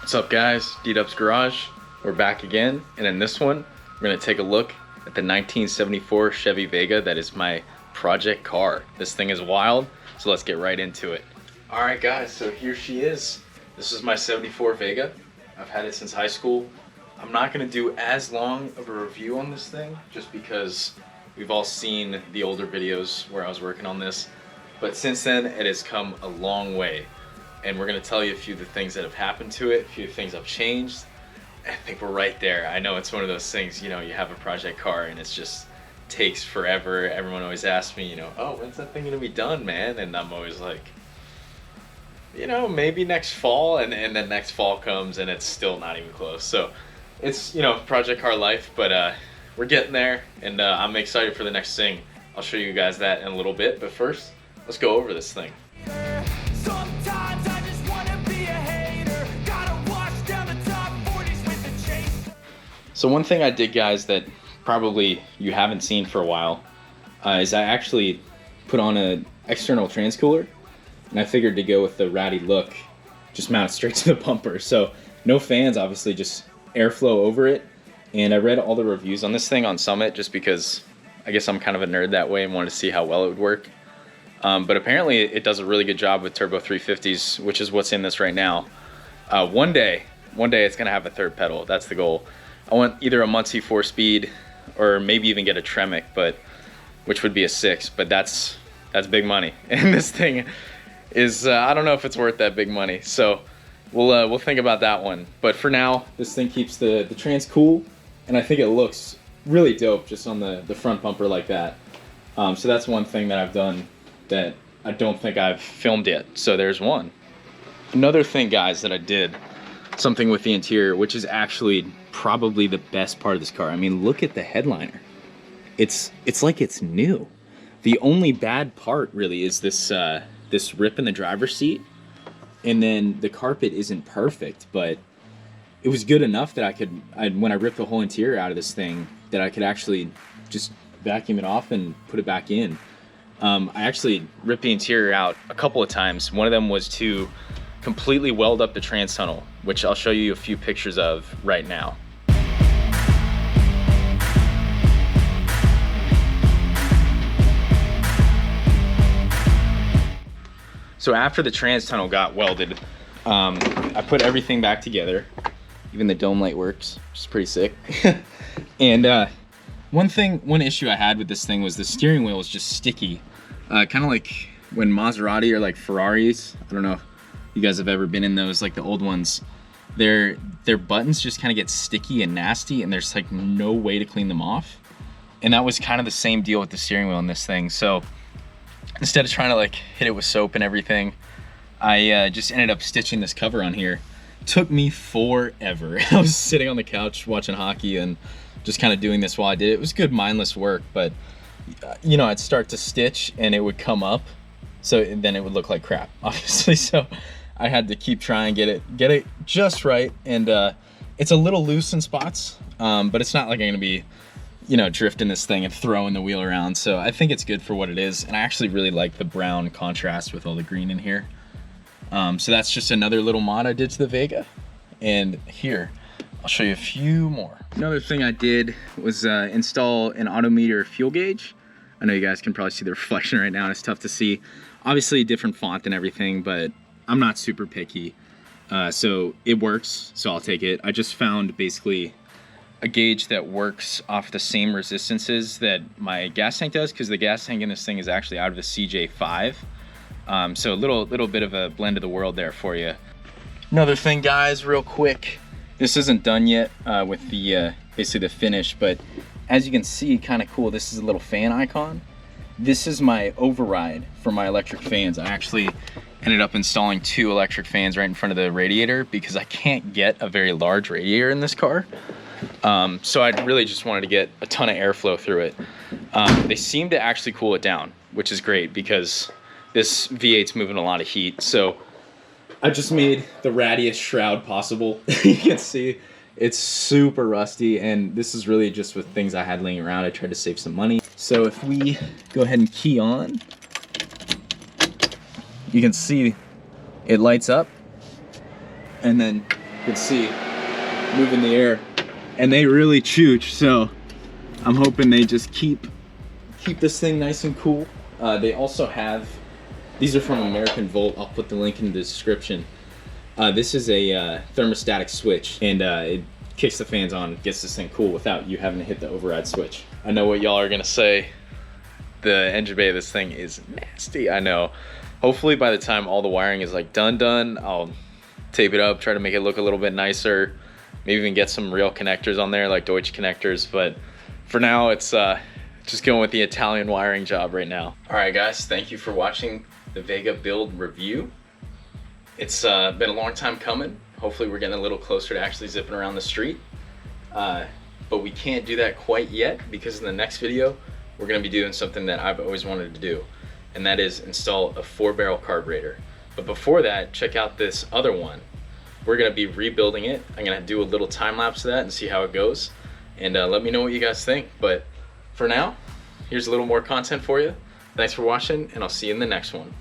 What's up guys, D-Dub's Garage. We're back again, and in this one, we're gonna take a look at the 1974 Chevy Vega that is my project car. This thing is wild, so let's get right into it. All right guys, so here she is. This is my 74 Vega. I've had it since high school. I'm not gonna do as long of a review on this thing, just because we've all seen the older videos where I was working on this. But since then, it has come a long way. And we're gonna tell you a few of the things that have happened to it, a few things have changed. I think we're right there. I know it's one of those things, you know, you have a project car and it's just takes forever. Everyone always asks me, you know, oh, when's that thing gonna be done, man? And I'm always like, you know, maybe next fall, and then next fall comes and it's still not even close. So it's, you know, project car life, but we're getting there, and I'm excited for the next thing. I'll show you guys that in a little bit, but first, let's go over this thing. So one thing I did, guys, that probably you haven't seen for a while is I actually put on an external transcooler, and I figured to go with the ratty look, just mount it straight to the bumper. So no fans, obviously, just airflow over it. And I read all the reviews on this thing on Summit just because I guess I'm kind of a nerd that way and wanted to see how well it would work. But apparently it does a really good job with turbo 350s, which is what's in this right now. One day it's gonna have a third pedal. That's the goal. I want either a Muncie 4-speed or maybe even get a Tremec, which would be a 6, but that's big money. And this thing is, I don't know if it's worth that big money. So we'll think about that one. But for now, this thing keeps the trans cool, and I think it looks really dope just on the front bumper like that. So that's one thing that I've done that I don't think I've filmed yet. So there's one. Another thing, guys, that I did, something with the interior, which is actually probably the best part of this car. I mean, look at the headliner. It's like it's new. The only bad part really is this this rip in the driver's seat, and then the carpet isn't perfect, but it was good enough that when I ripped the whole interior out of this thing, that I could actually just vacuum it off and put it back in. I actually ripped the interior out a couple of times. One of them was to completely weld up the trans tunnel, which I'll show you a few pictures of right now. So after the trans tunnel got welded, I put everything back together. Even the dome light works, which is pretty sick. And one issue I had with this thing was the steering wheel was just sticky. Kind of like when Maserati or like Ferraris, I don't know if you guys have ever been in those, like the old ones, their buttons just kind of get sticky and nasty, and there's like no way to clean them off. And that was kind of the same deal with the steering wheel in this thing. So instead of trying to like hit it with soap and everything, I just ended up stitching this cover on here. Took me forever. I was sitting on the couch watching hockey and just kind of doing this while I did it. It was good mindless work, but you know, I'd start to stitch and it would come up, so then it would look like crap, obviously. So I had to keep trying to get it just right. And it's a little loose in spots, but it's not like I'm gonna be, you know, drifting this thing and throwing the wheel around. So I think it's good for what it is. And I actually really like the brown contrast with all the green in here. So that's just another little mod I did to the Vega. And here, I'll show you a few more. Another thing I did was install an autometer fuel gauge. I know you guys can probably see the reflection right now, and it's tough to see. Obviously a different font and everything, but I'm not super picky. So it works, so I'll take it. I just found basically a gauge that works off the same resistances that my gas tank does, because the gas tank in this thing is actually out of the CJ5. So a little bit of a blend of the world there for you. Another thing, guys, real quick. This isn't done yet with the basically the finish, but as you can see, kind of cool. This is a little fan icon. This is my override for my electric fans. I actually ended up installing 2 electric fans right in front of the radiator because I can't get a very large radiator in this car. So I really just wanted to get a ton of airflow through it. They seem to actually cool it down, which is great because this V8's moving a lot of heat. So I just made the rattiest shroud possible. You can see it's super rusty, and this is really just with things I had laying around. I tried to save some money. So if we go ahead and key on, you can see it lights up, and then can see moving the air, and they really chooch, so I'm hoping they just keep this thing nice and cool. They also have, these are from American Volt. I'll put the link in the description. This is a thermostatic switch, and it kicks the fans on, gets this thing cool without you having to hit the override switch. I know what y'all are gonna say. The engine bay of this thing is nasty, I know. Hopefully by the time all the wiring is like done, I'll tape it up, try to make it look a little bit nicer, maybe even get some real connectors on there, like Deutsch connectors, but for now it's just going with the Italian wiring job right now. All right guys, thank you for watching the Vega build review. It's been a long time coming. Hopefully we're getting a little closer to actually zipping around the street. But we can't do that quite yet, because in the next video, we're gonna be doing something that I've always wanted to do, and that is install a 4-barrel carburetor. But before that, check out this other one. We're gonna be rebuilding it. I'm gonna do a little time lapse of that and see how it goes. And let me know what you guys think. But for now, here's a little more content for you. Thanks for watching, and I'll see you in the next one.